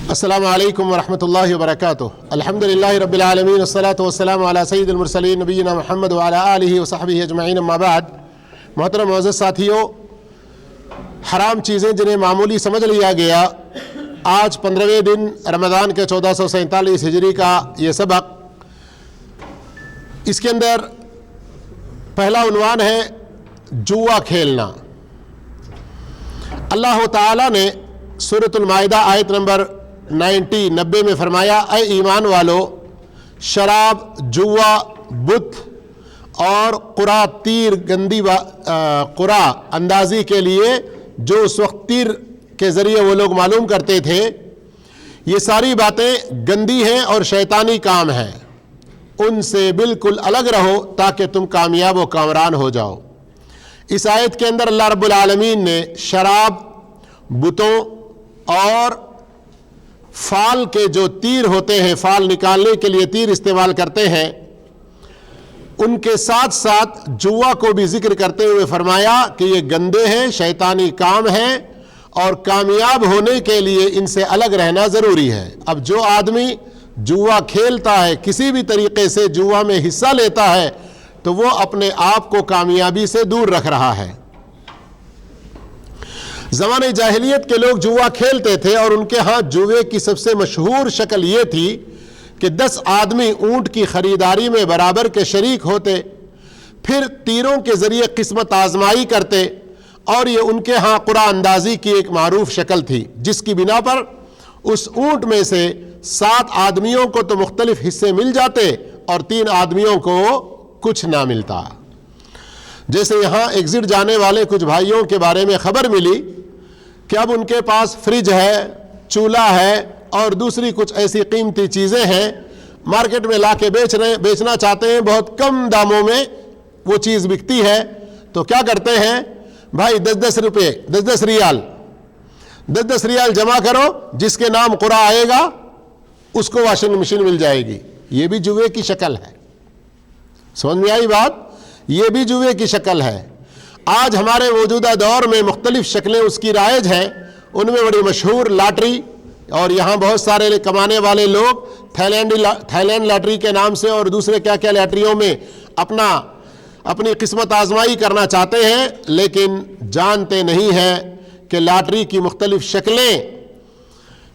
السلام علیکم ورحمۃ اللہ وبرکاتہ۔ الحمدللہ رب العالمین والصلاة والسلام علی سید المرسلین نبینا محمد وعلی آلہ وصحبہ اجمعین، اما بعد۔ محترم معزز ساتھیوں، حرام چیزیں جنہیں معمولی سمجھ لیا گیا، آج 15ویں دن رمضان کے 1447 ہجری کا یہ سبق، اس کے اندر پہلا عنوان ہے جوا کھیلنا۔ اللہ تعالیٰ نے سورۃ المائدہ آیت نمبر 90 میں فرمایا، اے ایمان والو، شراب، جوا، بت اور قرا، تیر، گندی قرا اندازی کے لیے جو اس وقت تیر کے ذریعے وہ لوگ معلوم کرتے تھے، یہ ساری باتیں گندی ہیں اور شیطانی کام ہیں، ان سے بالکل الگ رہو تاکہ تم کامیاب و کامران ہو جاؤ۔ اس آیت کے اندر اللہ رب العالمین نے شراب، بتوں اور فال کے جو تیر ہوتے ہیں، فال نکالنے کے لیے تیر استعمال کرتے ہیں، ان کے ساتھ ساتھ جوا کو بھی ذکر کرتے ہوئے فرمایا کہ یہ گندے ہیں، شیطانی کام ہیں اور کامیاب ہونے کے لیے ان سے الگ رہنا ضروری ہے۔ اب جو آدمی جوا کھیلتا ہے، کسی بھی طریقے سے جوا میں حصہ لیتا ہے، تو وہ اپنے آپ کو کامیابی سے دور رکھ رہا ہے۔ زمانہ جاہلیت کے لوگ جوا کھیلتے تھے اور ان کے ہاں جوے کی سب سے مشہور شکل یہ تھی کہ 10 آدمی اونٹ کی خریداری میں برابر کے شریک ہوتے، پھر تیروں کے ذریعے قسمت آزمائی کرتے، اور یہ ان کے ہاں قرا اندازی کی ایک معروف شکل تھی، جس کی بنا پر اس اونٹ میں سے 7 آدمیوں کو تو مختلف حصے مل جاتے اور 3 آدمیوں کو کچھ نہ ملتا۔ جیسے یہاں ایگزٹ جانے والے کچھ بھائیوں کے بارے میں خبر ملی کہ اب ان کے پاس فریج ہے، چولہا ہے اور دوسری کچھ ایسی قیمتی چیزیں ہیں، مارکیٹ میں لا کے بیچنا چاہتے ہیں، بہت کم داموں میں وہ چیز بکتی ہے، تو کیا کرتے ہیں، بھائی 10 روپے 10 ریال 10 ریال جمع کرو، جس کے نام قرا آئے گا اس کو واشنگ مشین مل جائے گی۔ یہ بھی جوے کی شکل ہے، سمجھ میں آئی بات؟ یہ بھی جوے کی شکل ہے۔ آج ہمارے موجودہ دور میں مختلف شکلیں اس کی رائج ہیں، ان میں بڑی مشہور لاٹری، اور یہاں بہت سارے کمانے والے لوگ تھائی لینڈ لاٹری کے نام سے اور دوسرے کیا لاٹریوں میں اپنی قسمت آزمائی کرنا چاہتے ہیں، لیکن جانتے نہیں ہیں کہ لاٹری کی مختلف شکلیں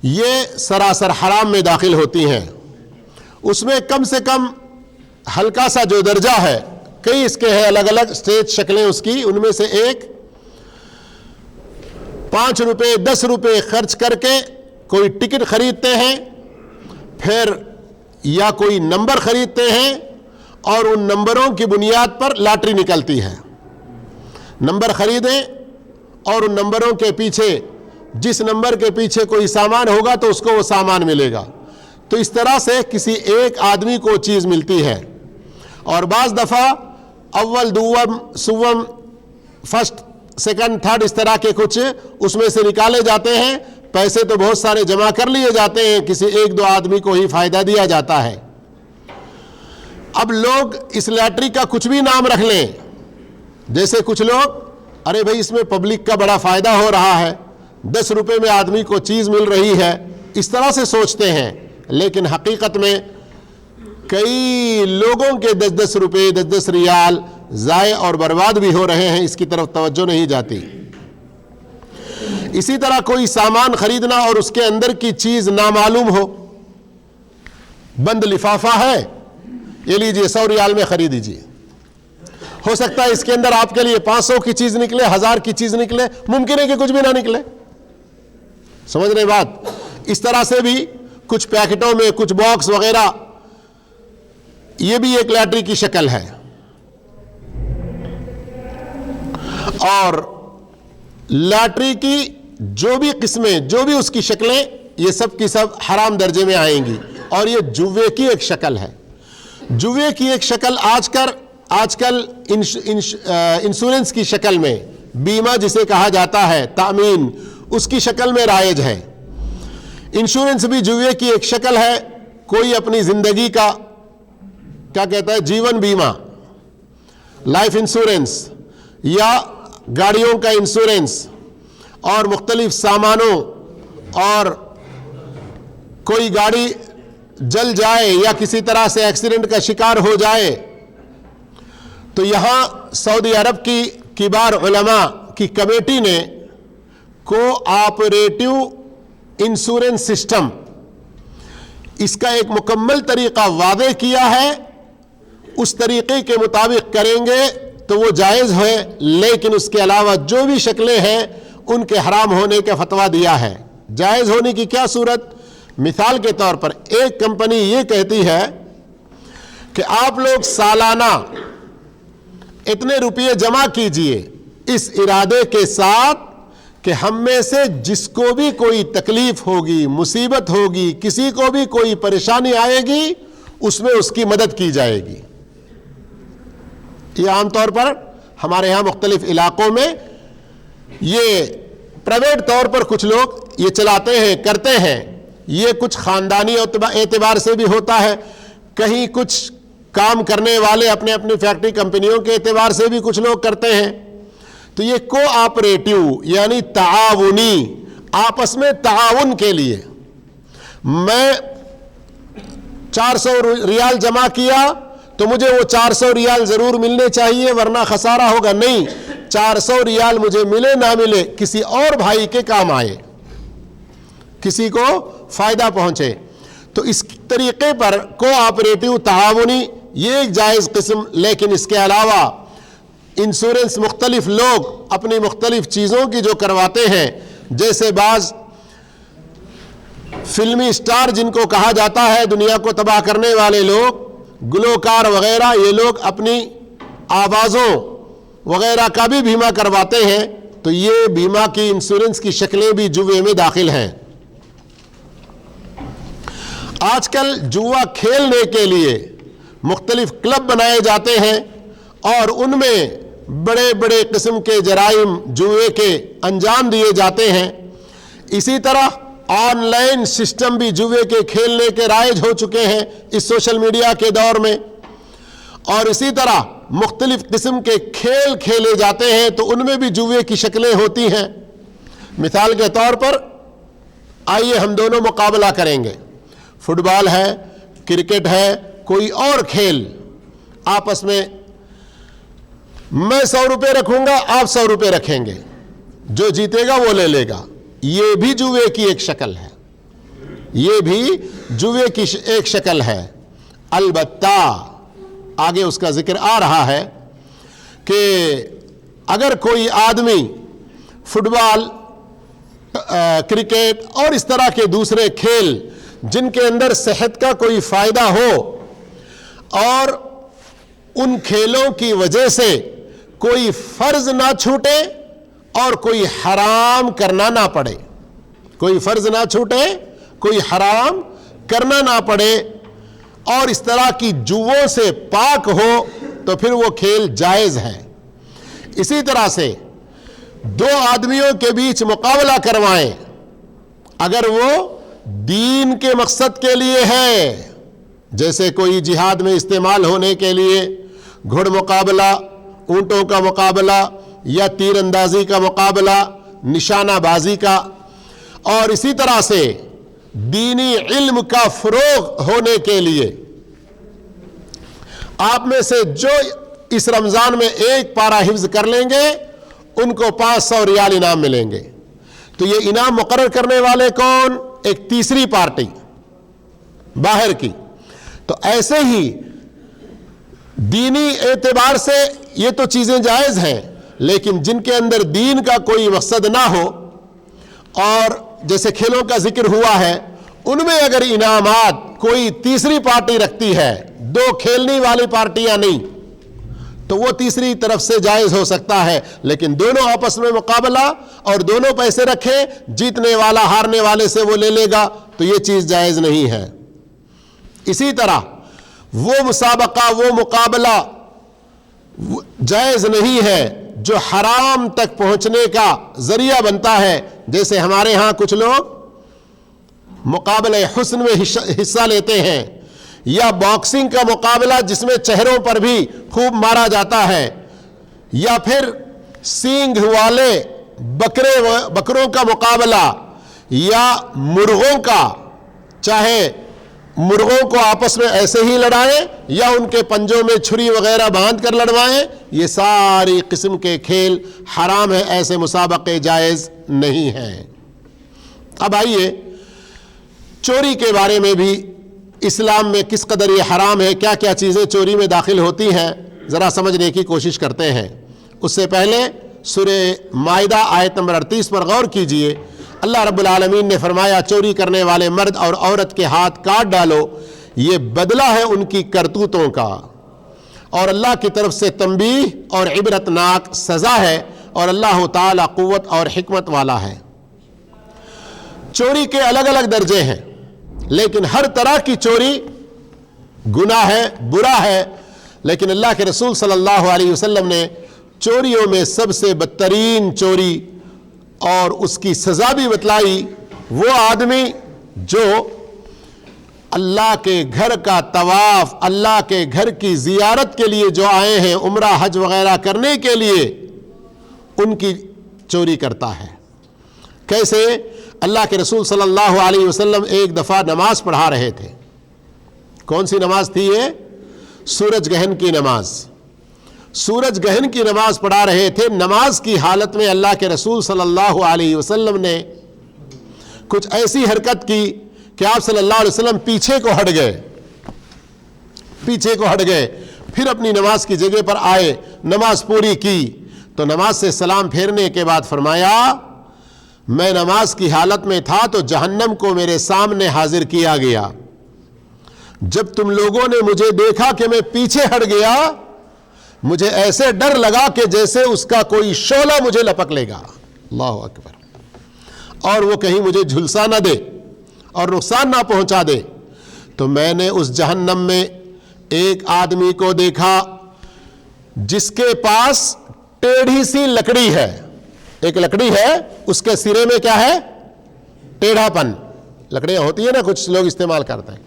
یہ سراسر حرام میں داخل ہوتی ہیں۔ اس میں کم سے کم ہلکا سا جو درجہ ہے، کئی اس کے ہیں الگ الگ اسٹیج شکلیں اس کی، ان میں سے ایک 5 روپے 10 روپے خرچ کر کے کوئی ٹکٹ خریدتے ہیں، پھر یا کوئی نمبر خریدتے ہیں اور ان نمبروں کی بنیاد پر لاٹری نکلتی ہے۔ نمبر خریدیں اور ان نمبروں کے پیچھے، جس نمبر کے پیچھے کوئی سامان ہوگا تو اس کو وہ سامان ملے گا، تو اس طرح سے کسی ایک آدمی کو چیز ملتی ہے۔ اور بعض دفعہ اول، دوم، سوم، فرسٹ، سیکنڈ، تھرڈ، اس طرح کے کچھ اس میں سے نکالے جاتے ہیں، پیسے تو بہت سارے جمع کر لیے جاتے ہیں، کسی 1-2 آدمی کو ہی فائدہ دیا جاتا ہے۔ اب لوگ اس لاٹری کا کچھ بھی نام رکھ لیں، جیسے کچھ لوگ، ارے بھائی اس میں پبلک کا بڑا فائدہ ہو رہا ہے، 10 روپے میں آدمی کو چیز مل رہی ہے، اس طرح سے سوچتے ہیں، لیکن حقیقت میں کئی لوگوں کے 10 روپے 10 ریال ضائع اور برباد بھی ہو رہے ہیں، اس کی طرف توجہ نہیں جاتی۔ اسی طرح کوئی سامان خریدنا اور اس کے اندر کی چیز نامعلوم ہو، بند لفافہ ہے، یہ لیجئے 100 ریال میں خرید لیجئے، ہو سکتا ہے اس کے اندر آپ کے لیے 500 کی چیز نکلے، 1000 کی چیز نکلے، ممکن ہے کہ کچھ بھی نہ نکلے، سمجھ رہے بات؟ اس طرح سے بھی کچھ پیکٹوں میں کچھ باکس وغیرہ، یہ بھی ایک لاٹری کی شکل ہے۔ اور لاٹری کی جو بھی قسمیں، جو بھی اس کی شکلیں، یہ سب کی سب حرام درجے میں آئیں گی، اور یہ جوے کی ایک شکل ہے۔ جوے کی ایک شکل آج کل انشورنس کی شکل میں، بیمہ جسے کہا جاتا ہے، تامین، اس کی شکل میں رائج ہے۔ انشورنس بھی جوے کی ایک شکل ہے۔ کوئی اپنی زندگی کا کیا کہتا ہے، جیون بیمہ، لائف انشورنس، یا گاڑیوں کا انشورنس، اور مختلف سامانوں اور کوئی گاڑی جل جائے یا کسی طرح سے ایکسیڈنٹ کا شکار ہو جائے تو یہاں سعودی عرب کی کبار علماء کی کمیٹی نے کو آپریٹو انشورنس سسٹم اس کا ایک مکمل طریقہ واضح کیا ہے. اس طریقے کے مطابق کریں گے تو وہ جائز ہے, لیکن اس کے علاوہ جو بھی شکلیں ہیں ان کے حرام ہونے کا فتویٰ دیا ہے. جائز ہونے کی کیا صورت؟ مثال کے طور پر ایک کمپنی یہ کہتی ہے کہ آپ لوگ سالانہ اتنے روپے جمع کیجئے اس ارادے کے ساتھ کہ ہم میں سے جس کو بھی کوئی تکلیف ہوگی, مصیبت ہوگی, کسی کو بھی کوئی پریشانی آئے گی, اس میں اس کی مدد کی جائے گی. یہ عام طور پر ہمارے ہاں مختلف علاقوں میں یہ پرائیویٹ طور پر کچھ لوگ یہ چلاتے ہیں, کرتے ہیں. یہ کچھ خاندانی اعتبار سے بھی ہوتا ہے, کہیں کچھ کام کرنے والے اپنے اپنی فیکٹری کمپنیوں کے اعتبار سے بھی کچھ لوگ کرتے ہیں. تو یہ کو آپریٹو یعنی تعاونی, آپس میں تعاون کے لیے. میں 400 ریال جمع کیا تو مجھے وہ 400 ریال ضرور ملنے چاہیے ورنہ خسارہ ہوگا. نہیں, 400 ریال مجھے ملے نہ ملے کسی اور بھائی کے کام آئے, کسی کو فائدہ پہنچے. تو اس طریقے پر کو آپریٹو تعاونی یہ ایک جائز قسم. لیکن اس کے علاوہ انشورنس مختلف لوگ اپنی مختلف چیزوں کی جو کرواتے ہیں, جیسے بعض فلمی اسٹار جن کو کہا جاتا ہے دنیا کو تباہ کرنے والے لوگ, گلوکار وغیرہ, یہ لوگ اپنی آوازوں وغیرہ کا بھی بیمہ کرواتے ہیں. تو یہ بیمہ کی انشورنس کی شکلیں بھی جوے میں داخل ہیں. آج کل جوا کھیلنے کے لیے مختلف کلب بنائے جاتے ہیں اور ان میں بڑے بڑے قسم کے جرائم جوئے کے انجام دیے جاتے ہیں. اسی طرح آن لائن سسٹم بھی جوئے کے کھیلنے کے رائج ہو چکے ہیں اس سوشل میڈیا کے دور میں, اور اسی طرح مختلف قسم کے کھیل کھیلے جاتے ہیں تو ان میں بھی جوئے کی شکلیں ہوتی ہیں. مثال کے طور پر آئیے ہم دونوں مقابلہ کریں گے, فٹ بال ہے, کرکٹ ہے, کوئی اور کھیل, آپس میں میں 100 روپے رکھوں گا, آپ 100 روپے رکھیں گے, جو جیتے گا وہ لے لے گا. یہ بھی جوئے کی ایک شکل ہے, یہ بھی جوئے کی ایک شکل ہے. البتہ آگے اس کا ذکر آ رہا ہے کہ اگر کوئی آدمی فٹ بال, کرکٹ اور اس طرح کے دوسرے کھیل جن کے اندر صحت کا کوئی فائدہ ہو اور ان کھیلوں کی وجہ سے کوئی فرض نہ چھوٹے اور کوئی حرام کرنا نہ پڑے, کوئی فرض نہ چھوٹے, کوئی حرام کرنا نہ پڑے, اور اس طرح کی جوؤں سے پاک ہو تو پھر وہ کھیل جائز ہے. اسی طرح سے دو آدمیوں کے بیچ مقابلہ کروائیں, اگر وہ دین کے مقصد کے لیے ہے, جیسے کوئی جہاد میں استعمال ہونے کے لیے گھڑ مقابلہ, اونٹوں کا مقابلہ یا تیر اندازی کا مقابلہ, نشانہ بازی کا, اور اسی طرح سے دینی علم کا فروغ ہونے کے لیے آپ میں سے جو اس رمضان میں ایک پارہ حفظ کر لیں گے ان کو 500 ریال انعام ملیں گے. تو یہ انعام مقرر کرنے والے کون؟ ایک تیسری پارٹی باہر کی. تو ایسے ہی دینی اعتبار سے یہ تو چیزیں جائز ہیں, لیکن جن کے اندر دین کا کوئی مقصد نہ ہو, اور جیسے کھیلوں کا ذکر ہوا ہے, ان میں اگر انعامات کوئی تیسری پارٹی رکھتی ہے, دو کھیلنے والی پارٹیاں نہیں, تو وہ تیسری طرف سے جائز ہو سکتا ہے. لیکن دونوں آپس میں مقابلہ اور دونوں پیسے رکھیں, جیتنے والا ہارنے والے سے وہ لے لے گا, تو یہ چیز جائز نہیں ہے. اسی طرح وہ مسابقہ, وہ مقابلہ جائز نہیں ہے جو حرام تک پہنچنے کا ذریعہ بنتا ہے. جیسے ہمارے ہاں کچھ لوگ مقابلہ حسن میں حصہ لیتے ہیں, یا باکسنگ کا مقابلہ جس میں چہروں پر بھی خوب مارا جاتا ہے, یا پھر سینگ والے بکروں کا مقابلہ, یا مرغوں کا چاہے مرغوں کو آپس میں ایسے ہی لڑائیں یا ان کے پنجوں میں چھری وغیرہ باندھ کر لڑوائیں، یہ ساری قسم کے کھیل حرام ہیں، ایسے مسابقے جائز نہیں ہیں۔ اب آئیے چوری کے بارے میں بھی اسلام میں کس قدر یہ حرام ہے، کیا کیا چیزیں چوری میں داخل ہوتی ہیں، ذرا سمجھنے کی کوشش کرتے ہیں۔ اس سے پہلے سورہ مائدہ آیت نمبر 38 پر غور کیجئے۔ اللہ رب العالمین نے فرمایا چوری کرنے والے مرد اور عورت کے ہاتھ کاٹ ڈالو، یہ بدلہ ہے ان کی کرتوتوں کا، اور اللہ کی طرف سے تنبیہ اور عبرتناک سزا ہے، اور اللہ تعالی قوت اور حکمت والا ہے۔ چوری کے الگ الگ درجے ہیں، لیکن ہر طرح کی چوری گناہ ہے، برا ہے، لیکن اللہ کے رسول صلی اللہ علیہ وسلم نے چوریوں میں سب سے بدترین چوری اور اس کی سزا بھی بتلائی، وہ آدمی جو اللہ کے گھر کا طواف، اللہ کے گھر کی زیارت کے لیے جو آئے ہیں عمرہ حج وغیرہ کرنے کے لیے، ان کی چوری کرتا ہے۔ کیسے؟ اللہ کے رسول صلی اللہ علیہ وسلم ایک دفعہ نماز پڑھا رہے تھے۔ کون سی نماز تھی یہ؟ سورج گہن کی نماز۔ سورج گہن کی نماز پڑھا رہے تھے۔ نماز کی حالت میں اللہ کے رسول صلی اللہ علیہ وسلم نے کچھ ایسی حرکت کی کہ آپ صلی اللہ علیہ وسلم پیچھے کو ہٹ گئے، پھر اپنی نماز کی جگہ پر آئے، نماز پوری کی، تو نماز سے سلام پھیرنے کے بعد فرمایا میں نماز کی حالت میں تھا تو جہنم کو میرے سامنے حاضر کیا گیا، جب تم لوگوں نے مجھے دیکھا کہ میں پیچھے ہٹ گیا، مجھے ایسے ڈر لگا کہ جیسے اس کا کوئی شعلہ مجھے لپک لے گا، اللہ اکبر، اور وہ کہیں مجھے جھلسا نہ دے اور نقصان نہ پہنچا دے۔ تو میں نے اس جہنم میں ایک آدمی کو دیکھا جس کے پاس ٹیڑھی سی لکڑی ہے، ایک لکڑی ہے، اس کے سرے میں کیا ہے؟ ٹیڑھا پن، لکڑیاں ہوتی ہیں نا کچھ لوگ استعمال کرتے ہیں،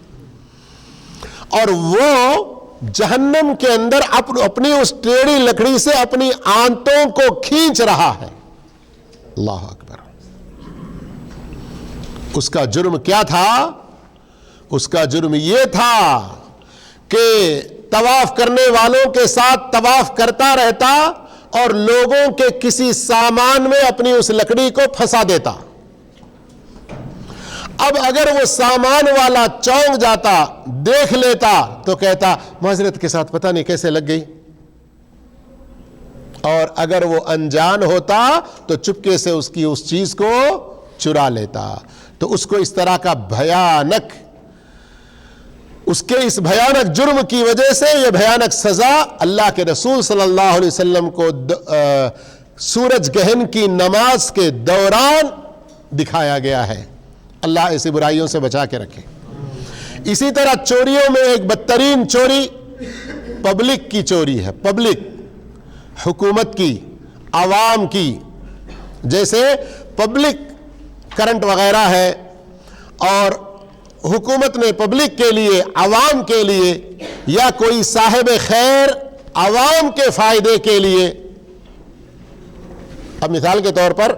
اور وہ جہنم کے اندر اپنی اس ٹیڑھی لکڑی سے اپنی آنتوں کو کھینچ رہا ہے، اللہ اکبر۔ اس کا جرم کیا تھا؟ اس کا جرم یہ تھا کہ طواف کرنے والوں کے ساتھ طواف کرتا رہتا اور لوگوں کے کسی سامان میں اپنی اس لکڑی کو پھنسا دیتا۔ اب اگر وہ سامان والا چونک جاتا، دیکھ لیتا، تو کہتا معذرت کے ساتھ پتہ نہیں کیسے لگ گئی، اور اگر وہ انجان ہوتا تو چپکے سے اس کی اس چیز کو چرا لیتا۔ تو اس کو اس طرح کا بھیانک، اس کے اس بھیانک جرم کی وجہ سے یہ بھیانک سزا اللہ کے رسول صلی اللہ علیہ وسلم کو سورج گہن کی نماز کے دوران دکھایا گیا ہے۔ اللہ ایسی برائیوں سے بچا کے رکھے۔ اسی طرح چوریوں میں ایک بدترین چوری پبلک کی چوری ہے، پبلک، حکومت کی، عوام کی، جیسے پبلک کرنٹ وغیرہ ہے اور حکومت نے پبلک کے لیے، عوام کے لیے، یا کوئی صاحب خیر عوام کے فائدے کے لیے، اب مثال کے طور پر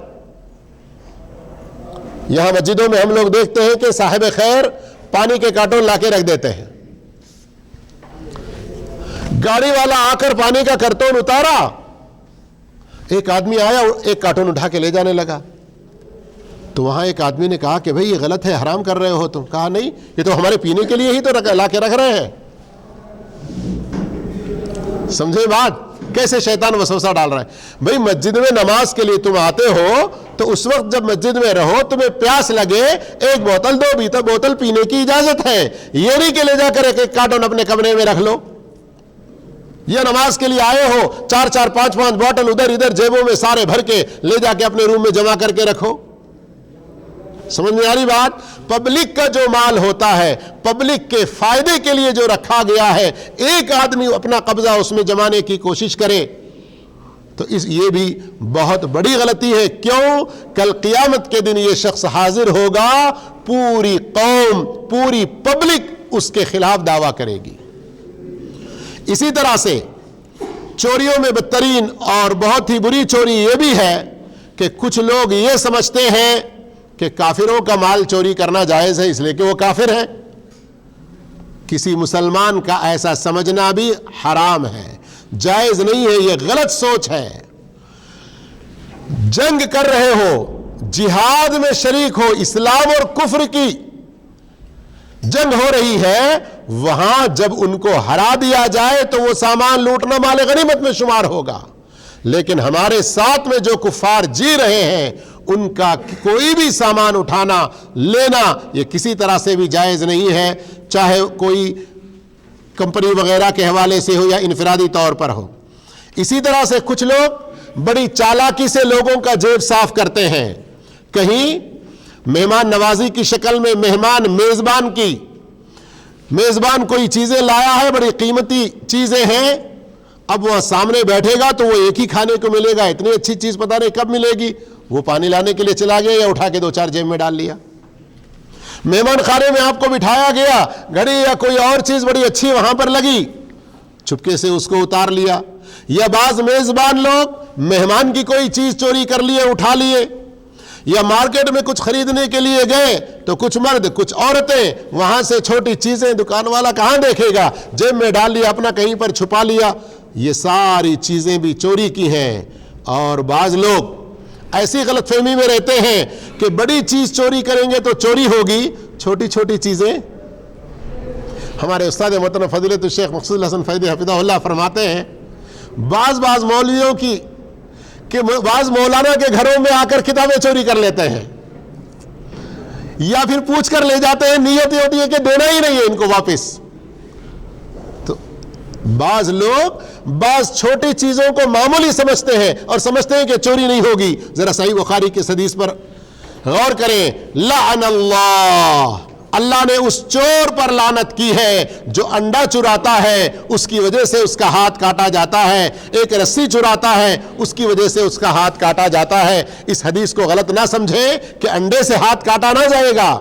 یہاں مسجدوں میں ہم لوگ دیکھتے ہیں کہ صاحب خیر پانی کے کارٹون لا کے رکھ دیتے ہیں، گاڑی والا آ کر پانی کا کارٹون اتارا، ایک آدمی آیا ایک کارٹون اٹھا کے لے جانے لگا، تو وہاں ایک آدمی نے کہا کہ بھئی یہ غلط ہے، حرام کر رہے ہو تم۔ کہا نہیں، یہ تو ہمارے پینے کے لیے ہی تو لا کے رکھ رہے ہیں۔ سمجھے بات؟ کیسے شیطان وسوسہ ڈال رہا ہے۔ بھئی مسجد میں نماز کے لیے تم آتے ہو تو اس وقت جب مسجد میں رہو، تمہیں پیاس لگے، ایک بوتل دو بوتل پینے کی اجازت ہے، یہ نہیں کہ لے جا کر ایک کارٹون اپنے کمرے میں رکھ لو۔ یا نماز کے لیے آئے ہو، 4 5 بوتل ادھر ادھر جیبوں میں سارے بھر کے لے جا کے اپنے روم میں جمع کر کے رکھو۔ سمجھ میں آ رہی بات؟ پبلک کا جو مال ہوتا ہے، پبلک کے فائدے کے لیے جو رکھا گیا ہے، ایک آدمی اپنا قبضہ اس میں جمانے کی کوشش کرے تو یہ بھی بہت بڑی غلطی ہے۔ کیوں؟ کل قیامت کے دن یہ شخص حاضر ہوگا، پوری قوم، پوری پبلک اس کے خلاف دعویٰ کرے گی۔ اسی طرح سے چوریوں میں بدترین اور بہت ہی بری چوری یہ بھی ہے کہ کچھ لوگ یہ سمجھتے ہیں کہ کافروں کا مال چوری کرنا جائز ہے اس لیے کہ وہ کافر ہیں. کسی مسلمان کا ایسا سمجھنا بھی حرام ہے, جائز نہیں ہے, یہ غلط سوچ ہے. جنگ کر رہے ہو, جہاد میں شریک ہو, اسلام اور کفر کی جنگ ہو رہی ہے, وہاں جب ان کو ہرا دیا جائے تو وہ سامان لوٹنا مال غنیمت میں شمار ہوگا. لیکن ہمارے ساتھ میں جو کفار جی رہے ہیں ان کا کوئی بھی سامان اٹھانا لینا یہ کسی طرح سے بھی جائز نہیں ہے, چاہے کوئی کمپنی وغیرہ کے حوالے سے ہو یا انفرادی طور پر ہو. اسی طرح سے کچھ لوگ بڑی چالاکی سے لوگوں کا جیب صاف کرتے ہیں. کہیں مہمان نوازی کی شکل میں میزبان کوئی چیزیں لایا ہے, بڑی قیمتی چیزیں ہیں, اب وہاں سامنے بیٹھے گا تو وہ ایک ہی کھانے کو ملے گا, اتنی اچھی چیز پتہ نہیں کب ملے گی, وہ پانی لانے کے لیے چلا گیا یا اٹھا کے 2-4 جیب میں ڈال لیا. مہمان خانے میں آپ کو بٹھایا گیا, گھڑی یا کوئی اور چیز بڑی اچھی وہاں پر لگی, چپکے سے اس کو اتار لیا. یا بعض میزبان لوگ مہمان کی کوئی چیز چوری کر لیے, اٹھا لیے. یا مارکیٹ میں کچھ خریدنے کے لیے گئے تو کچھ مرد کچھ عورتیں وہاں سے چھوٹی چیزیں دکان والا کہاں دیکھے گا, جیب میں ڈال لیا, اپنا کہیں پر چھپا لیا. یہ ساری چیزیں بھی چوری کی ہیں. اور بعض لوگ ایسی غلط فہمی میں رہتے ہیں کہ بڑی چیز چوری کریں گے تو چوری ہوگی, چھوٹی چھوٹی چیزیں. ہمارے استاد محترم فضیلت الشیخ مقصود الحسن فیضی حفظہ اللہ فرماتے ہیں, بعض مولویوں کی کہ بعض مولانا کے گھروں میں آ کر کتابیں چوری کر لیتے ہیں یا پھر پوچھ کر لے جاتے ہیں, نیت یہ ہوتی ہے کہ دینا ہی نہیں ہے ان کو واپس. تو بعض لوگ بعض چھوٹی چیزوں کو معمولی سمجھتے ہیں اور سمجھتے ہیں کہ چوری نہیں ہوگی. ذرا صحیح بخاری کی حدیث پر غور کریں, لعن اللہ نے اس چور پر لعنت کی ہے جو انڈا چراتا ہے, اس کی وجہ سے اس کا ہاتھ کاٹا جاتا ہے. ایک رسی چراتا ہے, اس کی وجہ سے اس کا ہاتھ کاٹا جاتا ہے. اس حدیث کو غلط نہ سمجھیں کہ انڈے سے ہاتھ کاٹا نہ جائے گا.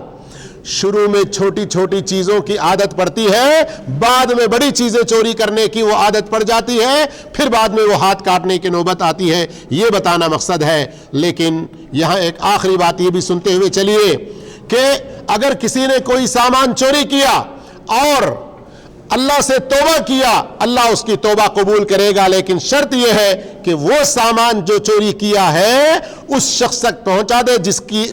شروع میں چھوٹی چھوٹی چیزوں کی عادت پڑتی ہے, بعد میں بڑی چیزیں چوری کرنے کی وہ عادت پڑ جاتی ہے, پھر بعد میں وہ ہاتھ کاٹنے کی نوبت آتی ہے. یہ بتانا مقصد ہے. لیکن یہاں ایک آخری بات یہ بھی سنتے ہوئے چلیے کہ اگر کسی نے کوئی سامان چوری کیا اور اللہ سے توبہ کیا, اللہ اس کی توبہ قبول کرے گا. لیکن شرط یہ ہے کہ وہ سامان جو چوری کیا ہے اس شخص تک پہنچا دے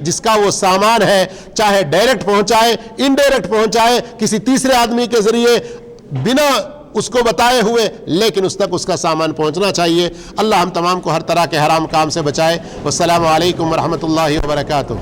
جس کا وہ سامان ہے, چاہے ڈائریکٹ پہنچائے, انڈائریکٹ پہنچائے, کسی تیسرے آدمی کے ذریعے, بنا اس کو بتائے ہوئے, لیکن اس تک اس کا سامان پہنچنا چاہیے. اللہ ہم تمام کو ہر طرح کے حرام کام سے بچائے. والسلام علیکم ورحمۃ اللہ وبرکاتہ.